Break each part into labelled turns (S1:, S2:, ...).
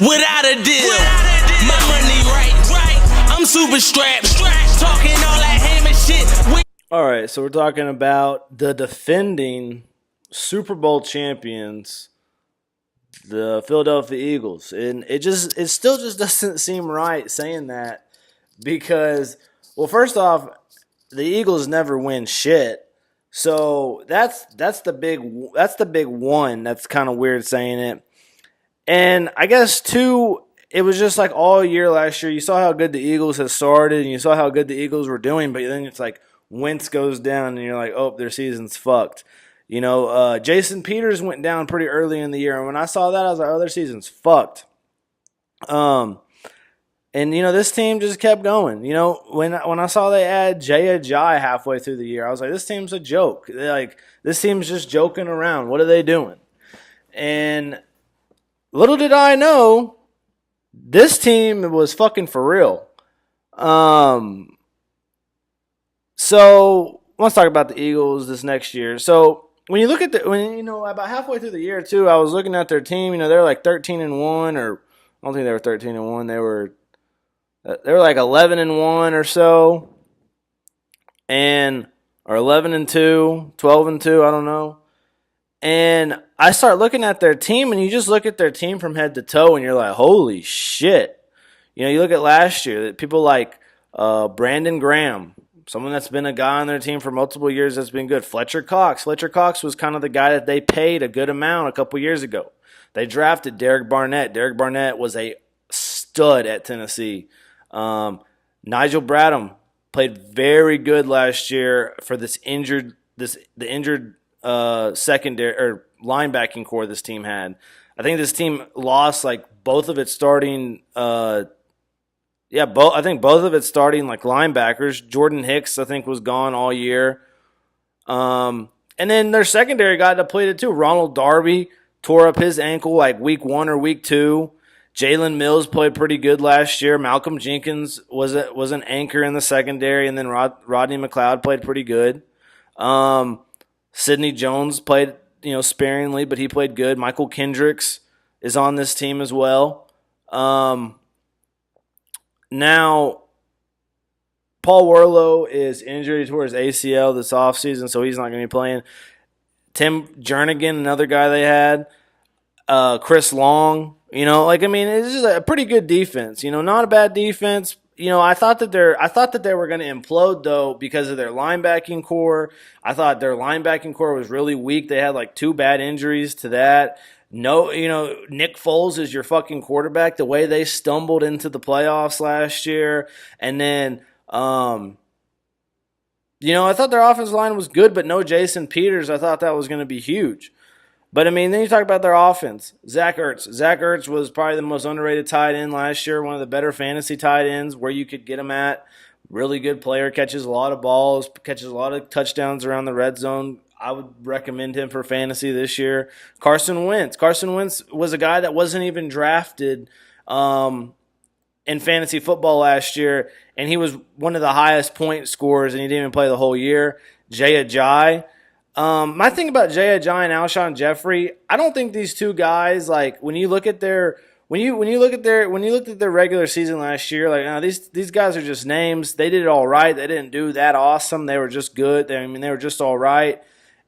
S1: without a deal. My money right. I'm super strapped. Talking all that hammer shit.
S2: All right, so we're talking about the defending Super Bowl champions, the Philadelphia Eagles, and it still just doesn't seem right saying that because, well, first off, the Eagles never win shit. So that's the big one. That's kind of weird saying it. And I guess two, it was just like all year last year. You saw how good the Eagles had started, and you saw how good the Eagles were doing. But then it's like Wentz goes down, and you're like, oh, their season's fucked. You know, Jason Peters went down pretty early in the year, and when I saw that, I was like, oh, their season's fucked. And, you know, this team just kept going. You know, when I saw they add Jay Ajayi halfway through the year, I was like, this team's a joke. This team's just joking around. What are they doing? And little did I know, this team was fucking for real. So let's talk about the Eagles this next year. So when you look at about halfway through the year too, I was looking at their team. You know, they're like 13-1, or I don't think they were 13-1. They were like 11-1 or so, or 11-2, 12-2. I don't know. And I start looking at their team, and you just look at their team from head to toe, and you're like, holy shit. You know, you look at last year, people like Brandon Graham, someone that's been a guy on their team for multiple years that's been good. Fletcher Cox was kind of the guy that they paid a good amount a couple years ago. They drafted Derek Barnett. Derek Barnett was a stud at Tennessee. Nigel Bradham played very good last year for the injured secondary or linebacking core this team had. I think this team lost like both of its starting I think both of its starting like linebackers. Jordan Hicks, I think, was gone all year. And then their secondary got depleted too. Ronald Darby tore up his ankle like week 1 or week 2. Jalen Mills played pretty good last year. Malcolm Jenkins was an anchor in the secondary, and then Rodney McLeod played pretty good. Sidney Jones played, sparingly, but he played good. Michael Kendricks is on this team as well. Now, Paul Warlow is injured. He tore his ACL this offseason, so he's not going to be playing. Tim Jernigan, another guy they had. Chris Long. It's just a pretty good defense. Not a bad defense. I thought that they were going to implode though because of their linebacking core. I thought their linebacking core was really weak. They had like 2 bad injuries to that. No, Nick Foles is your fucking quarterback. The way they stumbled into the playoffs last year, and then I thought their offensive line was good, but no Jason Peters. I thought that was going to be huge. But, then you talk about their offense. Zach Ertz. Zach Ertz was probably the most underrated tight end last year, one of the better fantasy tight ends where you could get him at. Really good player, catches a lot of balls, catches a lot of touchdowns around the red zone. I would recommend him for fantasy this year. Carson Wentz. Carson Wentz was a guy that wasn't even drafted in fantasy football last year, and he was one of the highest point scorers, and he didn't even play the whole year. Jay Ajayi. My thing about Jay Ajayi and Alshon Jeffrey, I don't think these two guys, like when you looked at their regular season last year, like these guys are just names. They did it all right. They didn't do that awesome. They were just good. They were just all right.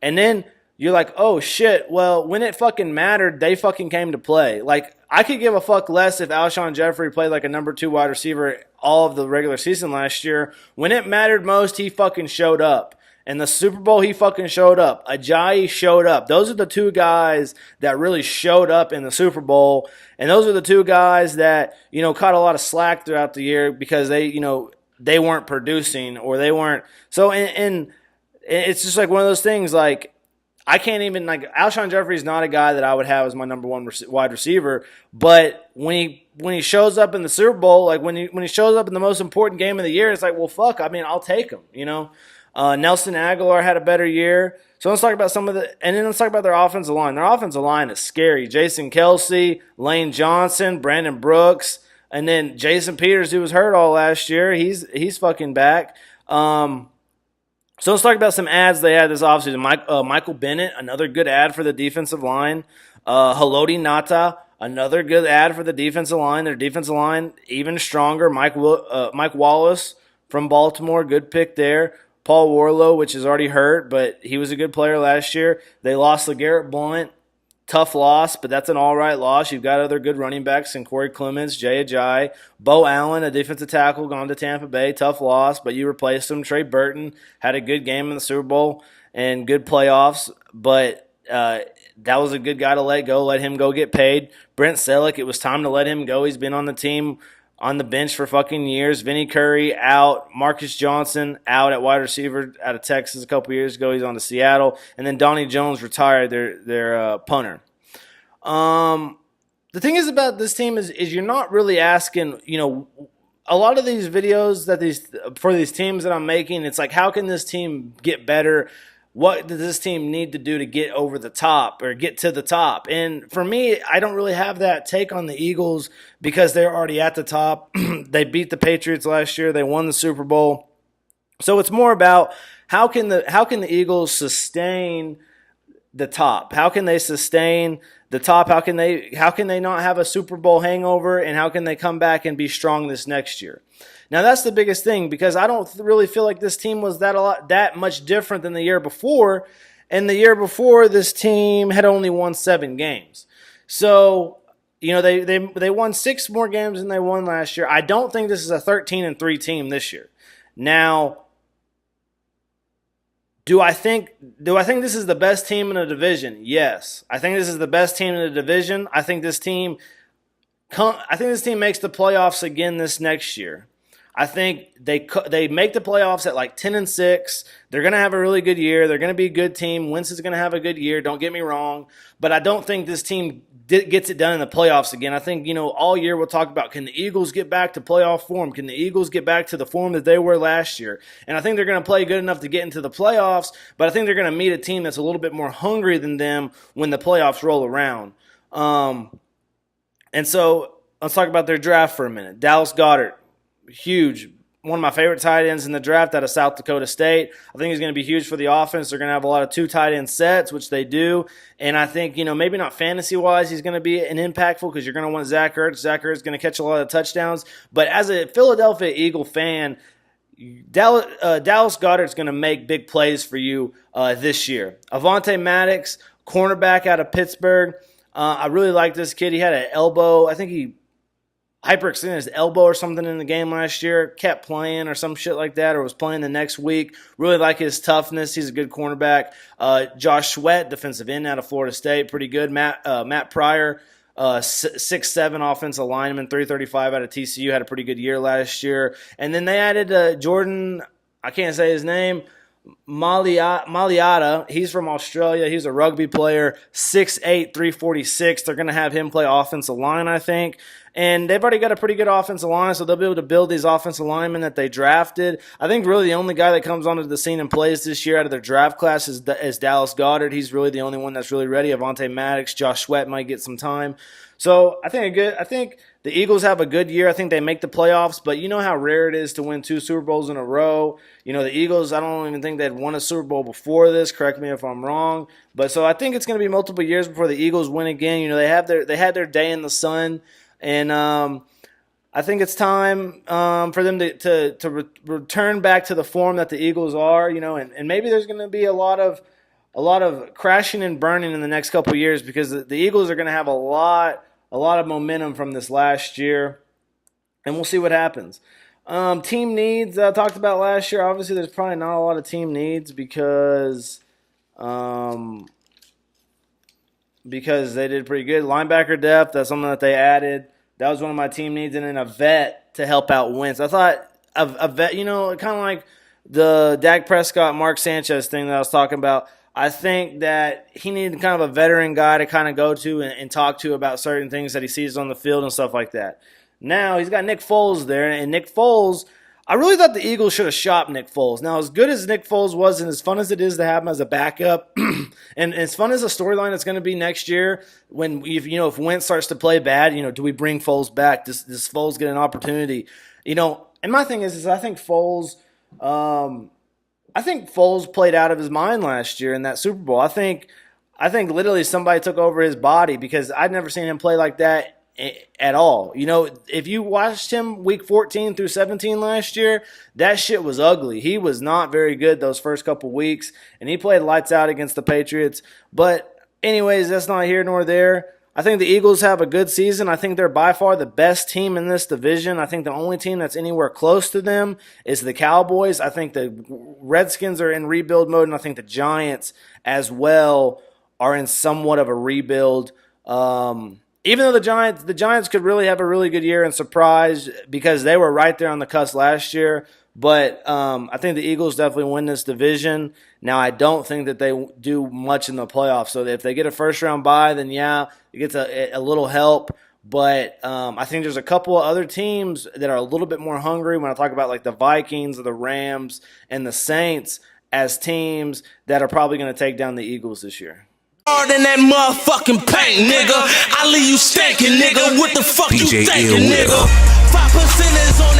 S2: And then you're like, oh shit. Well, when it fucking mattered, they fucking came to play. Like I could give a fuck less if Alshon Jeffrey played like a number 2 wide receiver all of the regular season last year. When it mattered most, he fucking showed up. In the Super Bowl, he fucking showed up. Ajayi showed up. Those are the 2 guys that really showed up in the Super Bowl. And those are the 2 guys that, caught a lot of slack throughout the year because they weren't producing or they weren't. So, and it's just like one of those things, like, I can't even, like, Alshon Jeffrey's not a guy that I would have as my number 1 wide receiver. But when he shows up in the Super Bowl, like when he shows up in the most important game of the year, it's like, well, fuck, I'll take him, Nelson Aguilar had a better year. So let's talk about let's talk about their offensive line. Their offensive line is scary. Jason Kelsey, Lane Johnson, Brandon Brooks, and then Jason Peters, who was hurt all last year. He's fucking back. So let's talk about some ads they had this offseason. Michael Bennett, another good ad for the defensive line. Haloti Ngata, Another good add for the defensive line. Their defensive line even stronger. Mike Wallace from Baltimore, good pick there. Paul Warlow, which is already hurt, but he was a good player last year. They lost LeGarrette Blount. Tough loss, but that's an all right loss. You've got other good running backs in Corey Clemens, Jay Ajayi, Bo Allen, a defensive tackle, gone to Tampa Bay. Tough loss, but you replaced him. Trey Burton had a good game in the Super Bowl and good playoffs, but that was a good guy to let go. Let him go get paid. Brent Selleck, it was time to let him go. He's been on the team on the bench for fucking years. Vinny Curry out. Marcus Johnson out at wide receiver out of Texas a couple years ago. He's on to Seattle. And then Donnie Jones retired, their punter. The thing is about this team is you're not really asking, a lot of these videos for these teams that I'm making, it's like, how can this team get better? What does this team need to do to get over the top or get to the top? And for me, I don't really have that take on the Eagles because they're already at the top. They beat the Patriots last year. They won the Super Bowl. So it's more about how can the Eagles sustain the top? How can they sustain the top? How can they not have a Super Bowl hangover, and how can they come back and be strong this next year? Now that's the biggest thing, because I don't really feel like this team was that much different than the year before. And the year before, this team had only won 7 games. So, they won 6 more games than they won last year. I don't think this is a 13-3 team this year. Now, do I think this is the best team in the division? Yes. I think this is the best team in the division. I think this team makes the playoffs again this next year. I think they make the playoffs at like 10-6. They're going to have a really good year. They're going to be a good team. Wentz is going to have a good year. Don't get me wrong. But I don't think this team gets it done in the playoffs again. I think, all year we'll talk about, can the Eagles get back to playoff form? Can the Eagles get back to the form that they were last year? And I think they're going to play good enough to get into the playoffs, but I think they're going to meet a team that's a little bit more hungry than them when the playoffs roll around. And so let's talk about their draft for a minute. Dallas Goedert. Huge. One of my favorite tight ends in the draft out of South Dakota State. I think he's going to be huge for the offense. They're going to have a lot of 2 tight end sets, which they do. And I think, maybe not fantasy-wise he's going to be an impactful, because you're going to want Zach Ertz. Zach Ertz is going to catch a lot of touchdowns. But as a Philadelphia Eagle fan, Dallas Goedert is going to make big plays for you this year. Avonte Maddox, cornerback out of Pittsburgh. I really like this kid. He had an elbow. I think he hyperextended his elbow or something in the game last year, kept playing or some shit like that, or was playing the next week. Really like his toughness. He's a good cornerback. Josh Sweat, defensive end out of Florida State, pretty good. Matt Pryor, 6'7" offensive lineman, 335 out of TCU, had a pretty good year last year. And then they added Jordan, I can't say his name, Maliata. He's from Australia. He's a rugby player, 6'8", 346. They're going to have him play offensive line, I think. And they've already got a pretty good offensive line, so they'll be able to build these offensive linemen that they drafted. I think really the only guy that comes onto the scene and plays this year out of their draft class is Dallas Goedert. He's really the only one that's really ready. Avonte Maddox, Josh Sweat might get some time. So I think the Eagles have a good year. I think they make the playoffs, but you know how rare it is to win 2 Super Bowls in a row. The Eagles, I don't even think they'd won a Super Bowl before this. Correct me if I'm wrong. But so I think it's going to be multiple years before the Eagles win again. They had their day in the sun. And I think it's time for them to return back to the form that the Eagles are, and maybe there's going to be a lot of crashing and burning in the next couple of years, because the Eagles are going to have a lot of momentum from this last year, and we'll see what happens. Team needs that I talked about last year. Obviously, there's probably not a lot of team needs because they did pretty good. Linebacker depth, that's something that they added. That was one of my team needs. And then a vet to help out Wentz. I thought a vet, kind of like the Dak Prescott, Mark Sanchez thing that I was talking about. I think that he needed kind of a veteran guy to kind of go to and talk to about certain things that he sees on the field and stuff like that. Now he's got Nick Foles there, and Nick Foles, I really thought the Eagles should have shopped Nick Foles. Now, as good as Nick Foles was, and as fun as it is to have him as a backup, and as fun as a storyline it's going to be next year, when if Wentz starts to play bad, do we bring Foles back? Does Foles get an opportunity? And my thing is I think Foles played out of his mind last year in that Super Bowl. I think I think literally somebody took over his body because I'd never seen him play like that at all. You know, if you watched him week 14 through 17 last year, that shit was ugly. He was not very good those first couple weeks, and he played lights out against the Patriots. But anyways, that's not here nor there. I think the Eagles have a good season. I think they're by far the best team in this division. I think the only team that's anywhere close to them is the Cowboys. I think the Redskins are in rebuild mode, and I think the Giants as well are in somewhat of a rebuild. Even though the Giants could really have a really good year and surprise because they were right there on the cusp last year. But I think the Eagles definitely win this division. Now, I don't think that they do much in the playoffs. So if they get a first-round bye, then, yeah, it gets a little help. But I think there's a couple of other teams that are a little bit more hungry when I talk about like the Vikings, the Rams, and the Saints as teams that are probably going to take down the Eagles this year.
S1: Hard in that motherfucking paint, nigga. I leave you stinking, nigga. What the fuck you thinking, nigga? 5% is on